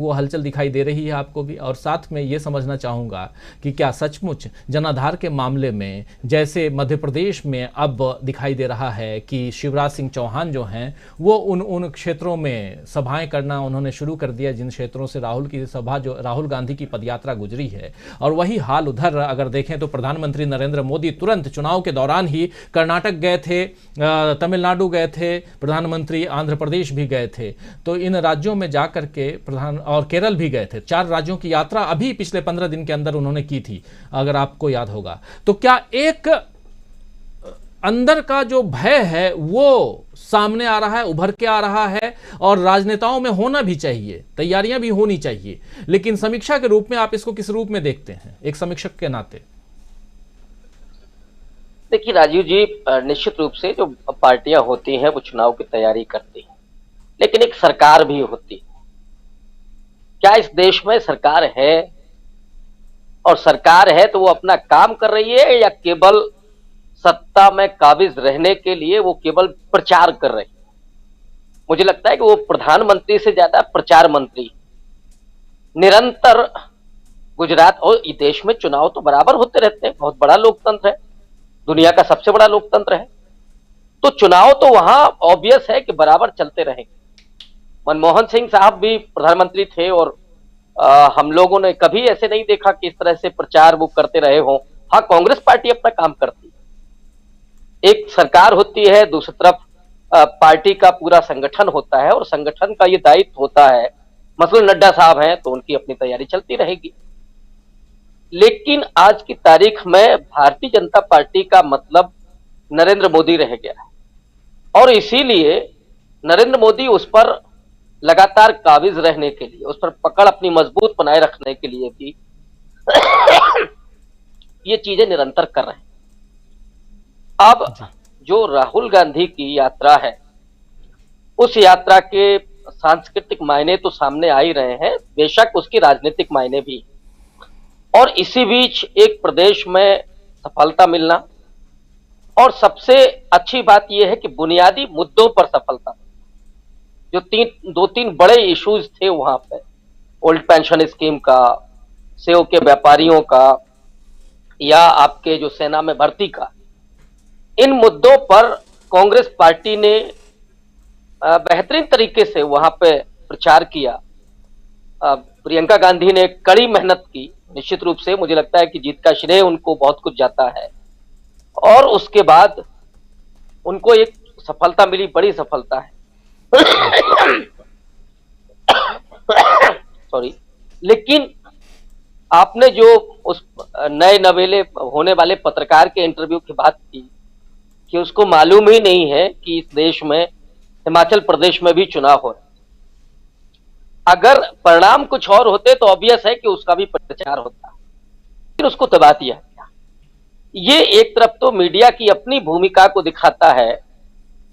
वो हलचल दिखाई दे रही है आपको भी? और साथ में ये समझना चाहूँगा कि क्या सचमुच जनाधार के मामले में जैसे मध्य प्रदेश में अब दिखाई दे रहा है कि शिवराज सिंह चौहान जो हैं वो उन क्षेत्रों में सभाएं करना उन्होंने शुरू कर दिया जिन क्षेत्रों से राहुल गांधी की पदयात्रा गुजरी है, और वही हाल उधर अगर देखें तो प्रधानमंत्री नरेंद्र मोदी तुरंत चुनाव के दौरान ही कर्नाटक गए थे, तमिलनाडु गए थे प्रधानमंत्री, आंध्र प्रदेश भी गए थे। तो इन राज्यों में जाकर के और केरल भी गए थे। 4 राज्यों की यात्रा अभी पिछले 15 दिन के अंदर उन्होंने की थी, अगर आपको याद होगा। तो क्या एक अंदर का जो भय है वो सामने आ रहा है, उभर के आ रहा है, और राजनेताओं में होना भी चाहिए, तैयारियां भी होनी चाहिए, लेकिन समीक्षा के रूप में आप इसको किस रूप में देखते हैं एक समीक्षक के नाते? देखिए राजीव जी, निश्चित रूप से जो पार्टियां होती हैं वो चुनाव की तैयारी करती हैं, लेकिन एक सरकार भी होती है। क्या इस देश में सरकार है? और सरकार है तो वो अपना काम कर रही है या केवल सत्ता में काबिज रहने के लिए वो केवल प्रचार कर रही है? मुझे लगता है कि वो प्रधानमंत्री से ज्यादा प्रचार मंत्री। निरंतर गुजरात और इस देश में चुनाव तो बराबर होते रहते हैं, बहुत बड़ा लोकतंत्र है, दुनिया का सबसे बड़ा लोकतंत्र है, तो चुनाव तो वहां ऑब्वियस है कि बराबर चलते रहेंगे। मनमोहन सिंह साहब भी प्रधानमंत्री थे और हम लोगों ने कभी ऐसे नहीं देखा कि इस तरह से प्रचार वो करते रहे हों। हाँ, कांग्रेस पार्टी अपना काम करती है, एक सरकार होती है, दूसरी तरफ पार्टी का पूरा संगठन होता है और संगठन का ये दायित्व होता है। मसलन नड्डा साहब हैं तो उनकी अपनी तैयारी चलती रहेगी, लेकिन आज की तारीख में भारतीय जनता पार्टी का मतलब नरेंद्र मोदी रह गया है, और इसीलिए नरेंद्र मोदी उस पर लगातार काबिज रहने के लिए, उस पर पकड़ अपनी मजबूत बनाए रखने के लिए भी ये चीजें निरंतर कर रहे हैं। अब जो राहुल गांधी की यात्रा है, उस यात्रा के सांस्कृतिक मायने तो सामने आ ही रहे हैं, बेशक उसकी राजनीतिक मायने भी, और इसी बीच एक प्रदेश में सफलता मिलना, और सबसे अच्छी बात यह है कि बुनियादी मुद्दों पर सफलता। जो 2-3 बड़े इश्यूज थे वहां पे, ओल्ड पेंशन स्कीम का, सेव के व्यापारियों का, या आपके जो सेना में भर्ती का, इन मुद्दों पर कांग्रेस पार्टी ने बेहतरीन तरीके से वहां पे प्रचार किया। प्रियंका गांधी ने कड़ी मेहनत की, निश्चित रूप से मुझे लगता है कि जीत का श्रेय उनको बहुत कुछ जाता है, और उसके बाद उनको एक सफलता मिली, बड़ी सफलता है। सॉरी, लेकिन आपने जो उस नए नवेले होने वाले पत्रकार के इंटरव्यू की बात की कि उसको मालूम ही नहीं है कि इस देश में, हिमाचल प्रदेश में भी चुनाव हो रहा है। अगर परिणाम कुछ और होते तो ऑब्वियस है कि उसका भी प्रचार होता, फिर उसको दबा दिया गया। ये एक तरफ तो मीडिया की अपनी भूमिका को दिखाता है,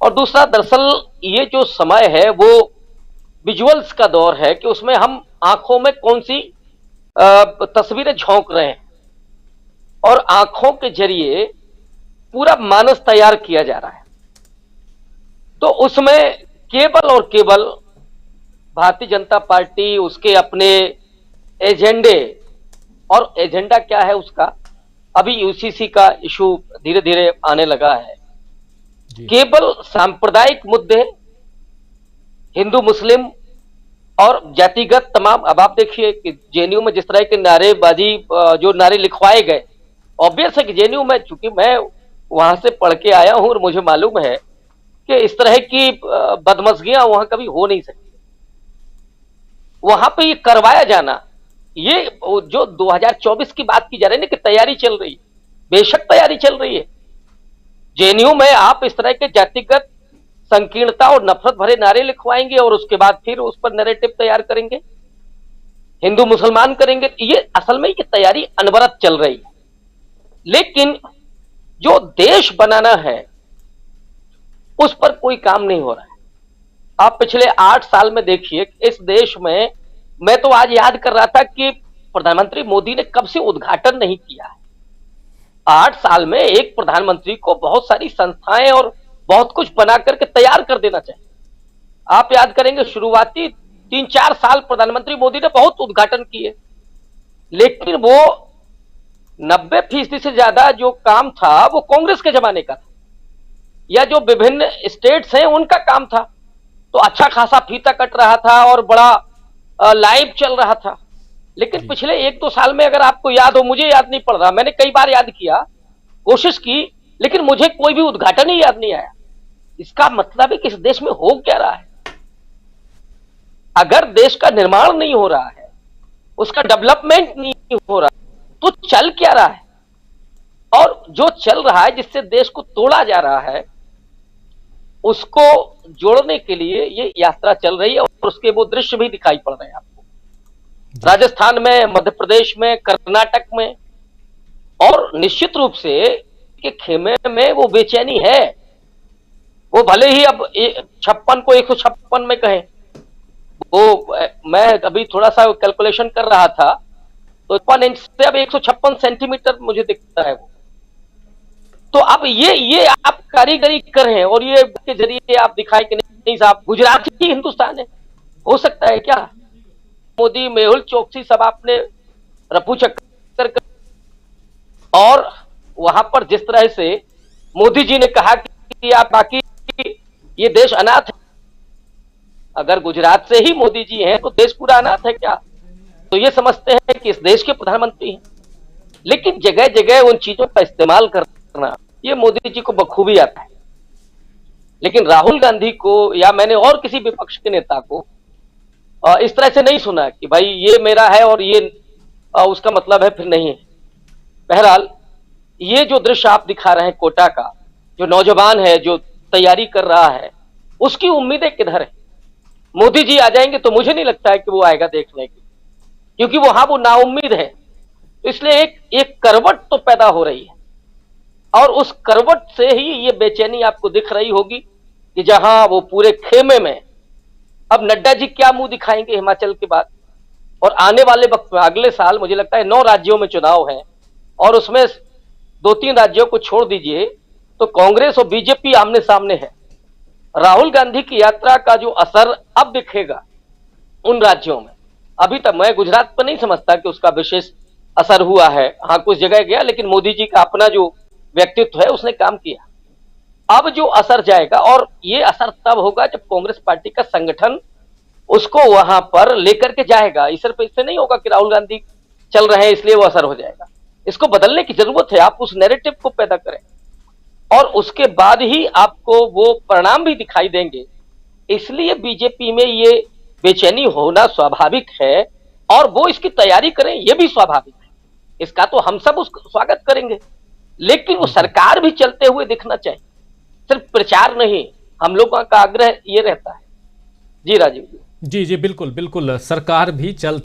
और दूसरा दरअसल ये जो समय है वो विजुअल्स का दौर है कि उसमें हम आंखों में कौन सी तस्वीरें झोंक रहे हैं, और आंखों के जरिए पूरा मानस तैयार किया जा रहा है। तो उसमें केवल और केवल भारतीय जनता पार्टी, उसके अपने एजेंडे, और एजेंडा क्या है उसका, अभी यूसीसी का इशू धीरे धीरे आने लगा है। केवल सांप्रदायिक मुद्दे, हिंदू मुस्लिम और जातिगत तमाम, अब आप देखिए कि जेएनयू में जिस तरह के नारेबाजी, जो नारे लिखवाए गए, ऑब्वियस है कि जेएनयू में, चूंकि मैं वहां से पढ़ के आया हूं और मुझे मालूम है कि इस तरह की बदमजगियां वहां कभी हो नहीं सकती। वहां पे ये करवाया जाना, ये जो 2024 की बात की जा रही है ना कि तैयारी चल रही है, बेशक तैयारी चल रही है। जेएनयू में आप इस तरह के जातिगत संकीर्णता और नफरत भरे नारे लिखवाएंगे और उसके बाद फिर उस पर नैरेटिव तैयार करेंगे, हिंदू मुसलमान करेंगे। ये असल में ये तैयारी अनवरत चल रही है, लेकिन जो देश बनाना है उस पर कोई काम नहीं हो रहा है। आप पिछले 8 साल में देखिए, इस देश में, मैं तो आज याद कर रहा था कि प्रधानमंत्री मोदी ने कब से उद्घाटन नहीं किया है। 8 साल में एक प्रधानमंत्री को बहुत सारी संस्थाएं और बहुत कुछ बना करके तैयार कर देना चाहिए। आप याद करेंगे शुरुआती 3-4 साल प्रधानमंत्री मोदी ने बहुत उद्घाटन किए, लेकिन वो 90% से ज्यादा जो काम था वो कांग्रेस के जमाने का था, या जो विभिन्न स्टेट्स हैं उनका काम था। तो अच्छा खासा फीता कट रहा था और बड़ा लाइव चल रहा था। लेकिन पिछले 1-2 साल में अगर आपको याद हो, मुझे याद नहीं पड़ रहा, मैंने कई बार याद किया, कोशिश की, लेकिन मुझे कोई भी उद्घाटन ही याद नहीं आया। इसका मतलब है कि इस देश में हो क्या रहा है? अगर देश का निर्माण नहीं हो रहा है, उसका डेवलपमेंट नहीं हो रहा, तो चल क्या रहा है? और जो चल रहा है, जिससे देश को तोड़ा जा रहा है, उसको जोड़ने के लिए ये यात्रा चल रही है और उसके वो दृश्य भी दिखाई पड़ रहे हैं आपको राजस्थान में, मध्य प्रदेश में, कर्नाटक में। और निश्चित रूप से के खेमे में वो बेचैनी है। वो भले ही अब 56 को 156 में कहें, वो मैं अभी थोड़ा सा कैलकुलेशन कर रहा था, तो 1 इंच से अब 156 सेंटीमीटर मुझे दिखता है वो। तो अब ये आप कारीगरी कर रहे हैं और ये के जरिए आप दिखाए कि नहीं साहब, गुजरात ही हिंदुस्तान है। हो सकता है क्या? मोदी, मेहुल चोकसी सब आपने रफू चक्कर और वहां पर जिस तरह से मोदी जी ने कहा कि आप बाकी ये देश अनाथ है, अगर गुजरात से ही मोदी जी हैं तो देश पूरा अनाथ है क्या? तो ये समझते हैं कि इस देश के प्रधानमंत्री हैं। लेकिन जगह जगह उन चीजों का इस्तेमाल करना ये मोदी जी को बखूबी आता है। लेकिन राहुल गांधी को या मैंने और किसी विपक्ष के नेता को इस तरह से नहीं सुना कि भाई ये मेरा है और ये उसका मतलब है फिर नहीं है। बहरहाल ये जो दृश्य आप दिखा रहे हैं कोटा का, जो नौजवान है जो तैयारी कर रहा है, उसकी उम्मीदें किधर है? मोदी जी आ जाएंगे तो मुझे नहीं लगता है कि वो आएगा देखने की, क्योंकि वहां वो नाउम्मीद है। इसलिए एक करवट तो पैदा हो रही है और उस करवट से ही ये बेचैनी आपको दिख रही होगी कि जहां वो पूरे खेमे में अब नड्डा जी क्या मुंह दिखाएंगे हिमाचल के बाद। और आने वाले वक्त में अगले साल मुझे लगता है 9 राज्यों में चुनाव है और उसमें 2-3 राज्यों को छोड़ दीजिए तो कांग्रेस और बीजेपी आमने सामने है। राहुल गांधी की यात्रा का जो असर अब दिखेगा उन राज्यों में, अभी तक मैं गुजरात पर नहीं समझता कि उसका विशेष असर हुआ है। हाँ, कुछ जगह गया, लेकिन मोदी जी का अपना जो व्यक्तित्व है उसने काम किया। अब जो असर जाएगा, और ये असर तब होगा जब कांग्रेस पार्टी का संगठन उसको वहां पर लेकर के जाएगा। इस सिर्फ इससे नहीं होगा कि राहुल गांधी चल रहे हैं इसलिए वो असर हो जाएगा। इसको बदलने की जरूरत है। आप उस नैरेटिव को पैदा करें और उसके बाद ही आपको वो परिणाम भी दिखाई देंगे। इसलिए बीजेपी में ये बेचैनी होना स्वाभाविक है और वो इसकी तैयारी करें, ये भी स्वाभाविक है। इसका तो हम सब उसका स्वागत करेंगे, लेकिन वो सरकार भी चलते हुए दिखना चाहिए, सिर्फ प्रचार नहीं। हम लोगों का आग्रह ये रहता है। जी राजीव जी। जी जी, बिल्कुल बिल्कुल, सरकार भी चल